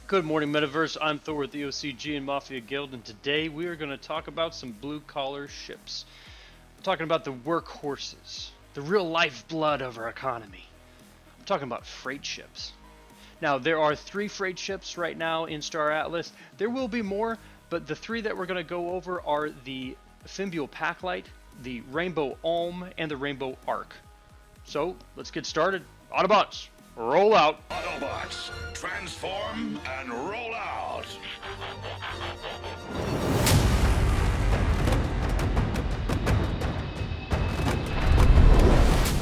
Good morning, Metaverse. I'm Thor with the OCG and Mafia Guild, and today we are going to talk about some blue-collar ships. I'm talking about the workhorses, the real lifeblood of our economy. I'm talking about freight ships. Now, there are 3 freight ships right now in Star Atlas. There will be more, but the 3 that we're going to go over are the Fimbul Packlite, the Rainbow Ulm, and the Rainbow Arc. So, let's get started. Autobots, roll out! Autobots, transform and roll out!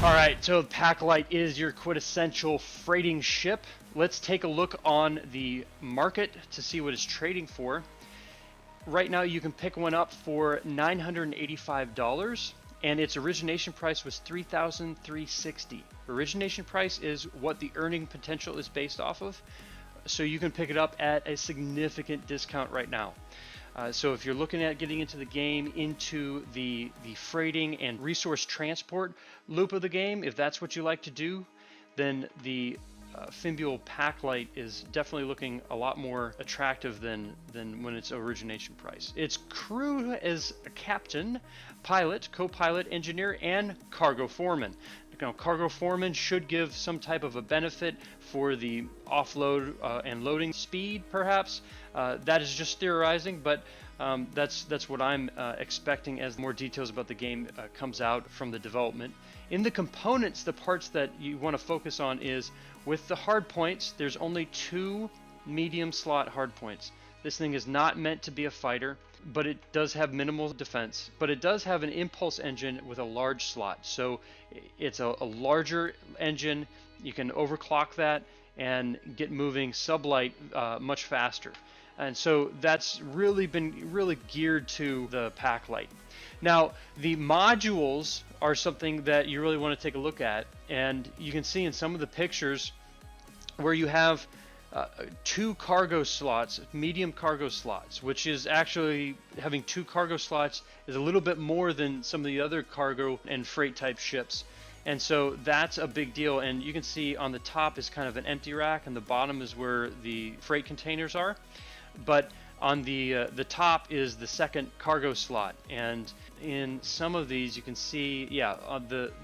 Alright, so Packlite is your quintessential freighting ship. Let's take a look on the market to see what it's trading for. Right now you can pick one up for $985, and its origination price was $3,360. Origination price is what the earning potential is based off of, so you can pick it up at a significant discount right now. So if you're looking at getting into the game, into the freighting and resource transport loop of the game, if that's what you like to do, then the Fimbul Packlite is definitely looking a lot more attractive than when its origination price. Its crew is a captain, pilot, co-pilot, engineer, and cargo foreman. Now, cargo foreman should give some type of a benefit for the offload and loading speed, perhaps. That is just theorizing, but that's what I'm expecting as more details about the game comes out from the development. In the components, the parts that you want to focus on is with the hard points, there's only 2 medium slot hard points. This thing is not meant to be a fighter, but it does have minimal defense. But it does have an impulse engine with a large slot. So it's a larger engine. You can overclock that and get moving sublight much faster. And so that's really been geared to the Packlite. Now, the modules are something that you really want to take a look at, and you can see in some of the pictures where you have 2 cargo slots, medium cargo slots, which is actually having 2 cargo slots is a little bit more than some of the other cargo and freight type ships. And so that's a big deal, and you can see on the top is kind of an empty rack, and the bottom is where the freight containers are. But on the top is the second cargo slot, and in some of these you can see,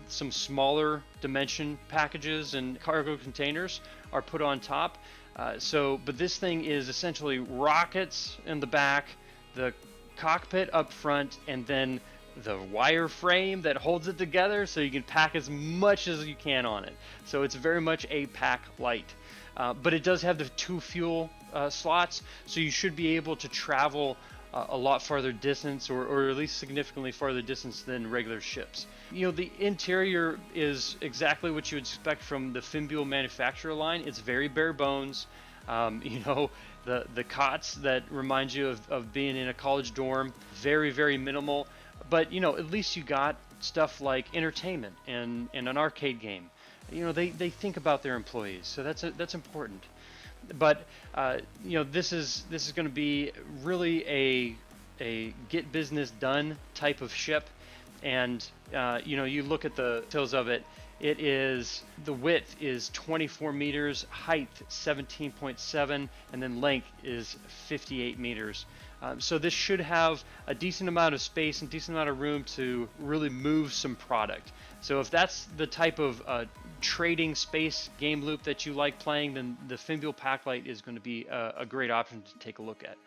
some smaller dimension packages and cargo containers are put on top. But this thing is essentially rockets in the back, the cockpit up front, and then the wire frame that holds it together so you can pack as much as you can on it. So it's very much a Packlite. But it does have the 2 fuel slots, so you should be able to travel a lot farther distance, or at least significantly farther distance than regular ships. You know, the interior is exactly what you would expect from the Fimbul manufacturer line. It's very bare bones. The cots that remind you of being in a college dorm, very, very minimal. But, at least you got stuff like entertainment and an arcade game. They think about their employees, so that's important. But this is going to be really a get business done type of ship, and you look at the details of it. The width is 24 meters, height 17.7, and then length is 58 meters. So this should have a decent amount of space and decent amount of room to really move some product. So if that's the type of trading space game loop that you like playing, then the Fimbul Packlite is going to be a great option to take a look at.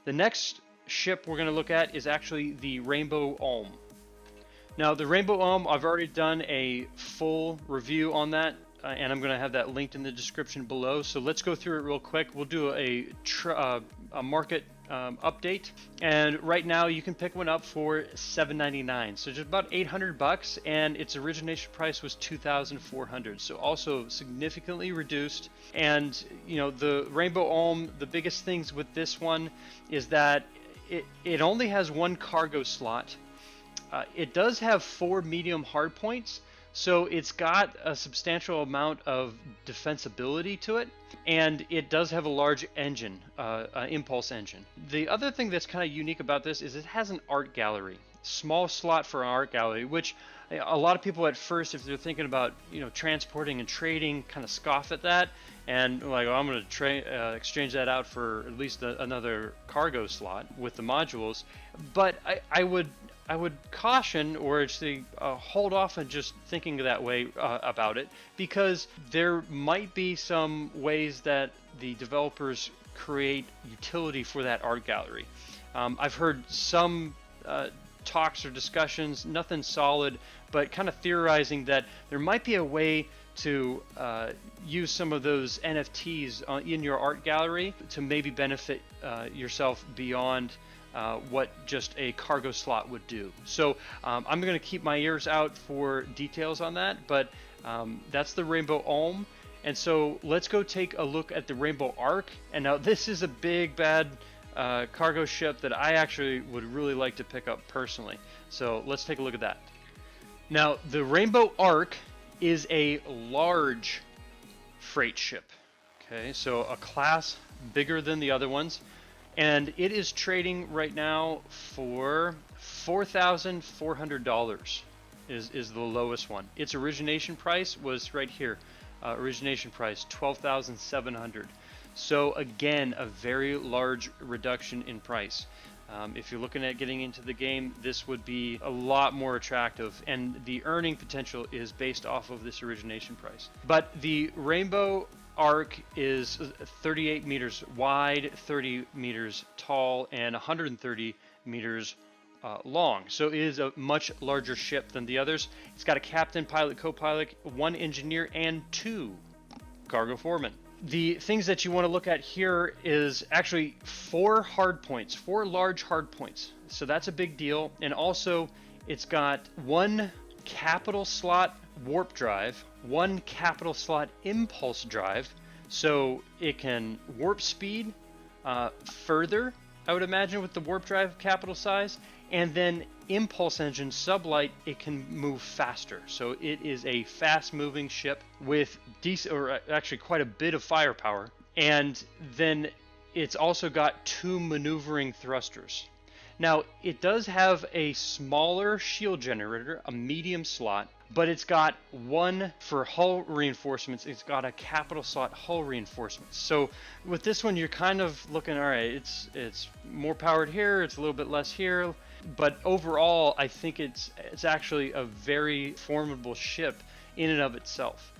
The next ship we're going to look at is actually the Rainbow Ulm. Now, the Rainbow Ulm, I've already done a full review on that, and I'm going to have that linked in the description below. So let's go through it real quick. We'll do a market update, and right now you can pick one up for $7.99, so just about $800, and its origination price was $2,400, so also significantly reduced. And the Rainbow Ulm, the biggest things with this one is that it only has 1 cargo slot. It does have 4 medium hard points, so it's got a substantial amount of defensibility to it, and it does have a large engine, impulse engine. The other thing that's kind of unique about this is it has an art gallery. small slot for an art gallery, which a lot of people at first, if they're thinking about transporting and trading, kind of scoff at that and like, oh, I'm going to exchange that out for at least another cargo slot with the modules. But I would caution or actually hold off on just thinking that way about it, because there might be some ways that the developers create utility for that art gallery. I've heard some talks or discussions, nothing solid, but kind of theorizing that there might be a way to use some of those NFTs in your art gallery to maybe benefit yourself beyond what just a cargo slot would do. So I'm going to keep my ears out for details on that, but that's the Rainbow Olm. And so let's go take a look at the Rainbow Ark. And now this is a big bad cargo ship that I actually would really like to pick up personally. So let's take a look at that. Now the Rainbow Ark is a large freight ship. Okay, so a class bigger than the other ones. And it is trading right now for $4,400 is the lowest one. Its origination price was right here. Origination price $12,700. So again, a very large reduction in price. If you're looking at getting into the game, this would be a lot more attractive, and the earning potential is based off of this origination price. But the Rainbow Ark is 38 meters wide, 30 meters tall, and 130 meters long. So it is a much larger ship than the others. It's got a captain, pilot, co-pilot, 1 engineer, and 2 cargo foremen. The things that you want to look at here is actually 4 hard points, 4 large hard points. So that's a big deal. And also it's got 1 capital slot warp drive, 1 capital slot impulse drive, so it can warp speed further, I would imagine, with the warp drive capital size, and then impulse engine sublight, it can move faster. So it is a fast moving ship with decent, or actually quite a bit of firepower. And then it's also got 2 maneuvering thrusters. Now it does have a smaller shield generator, a medium slot, but it's got 1 for hull reinforcements. It's got a capital slot hull reinforcements. So with this one, you're kind of looking, all right, it's more powered here, it's a little bit less here, but overall, I think it's actually a very formidable ship in and of itself.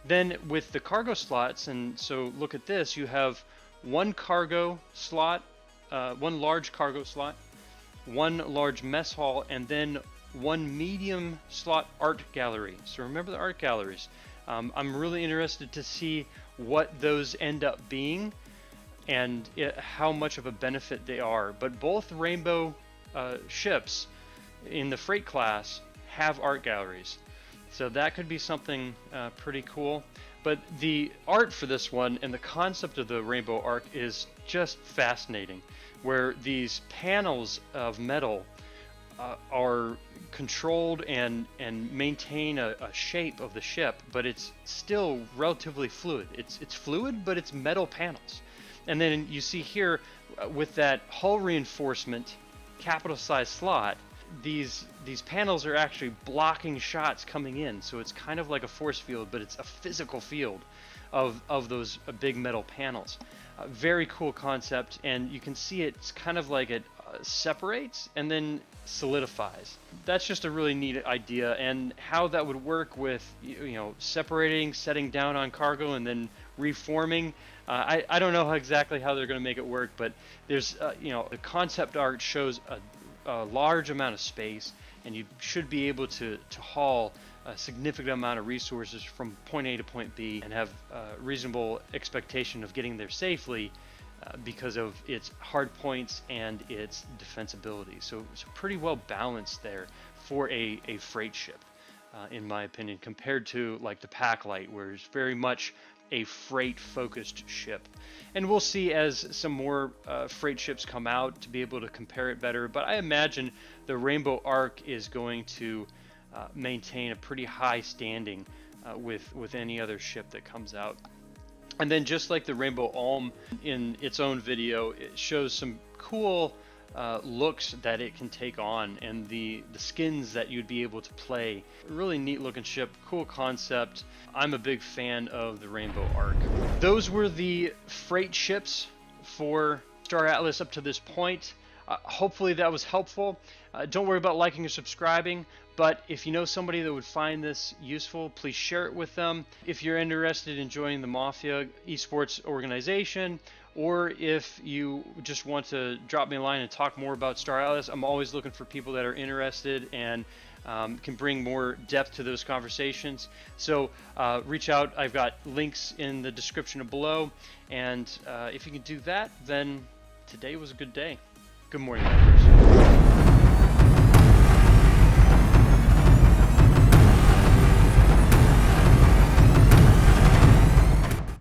Then with the cargo slots, and so look at this, you have 1 cargo slot, 1 large cargo slot, 1 large mess hall, and then 1 medium slot art gallery. So remember the art galleries. I'm really interested to see what those end up being and how much of a benefit they are. But both Rainbow ships in the freight class have art galleries. So that could be something pretty cool. But the art for this one and the concept of the Rainbow Ark is just fascinating, where these panels of metal are controlled and maintain a shape of the ship, but it's still relatively fluid. It's fluid, but it's metal panels. And then you see here with that hull reinforcement capital size slot, these panels are actually blocking shots coming in. So it's kind of like a force field, but it's a physical field of those big metal panels. Very cool concept, and you can see it's kind of like it separates and then solidifies. That's just a really neat idea, and how that would work with separating, setting down on cargo, and then reforming. I don't know exactly how they're going to make it work, but there's the concept art shows a large amount of space, and you should be able to haul a significant amount of resources from point A to point B and have a reasonable expectation of getting there safely because of its hard points and its defensibility. So it's pretty well balanced there for a freight ship, in my opinion, compared to like the Packlite, where it's very much a freight focused ship. And we'll see as some more freight ships come out to be able to compare it better, but I imagine the Rainbow Ark is going to maintain a pretty high standing with any other ship that comes out. And then just like the Rainbow Olm in its own video, it shows some cool looks that it can take on, and the skins that you'd be able to play. Really neat looking ship, cool concept. I'm a big fan of the Rainbow Arc. Those were the freight ships for Star Atlas up to this point. Hopefully that was helpful. Don't worry about liking or subscribing, but if you know somebody that would find this useful, please share it with them. If you're interested in joining the Mafia esports organization, or if you just want to drop me a line and talk more about Star Atlas, I'm always looking for people that are interested and can bring more depth to those conversations. So reach out. I've got links in the description below, and if you can do that, then today was a good day. Good morning, members.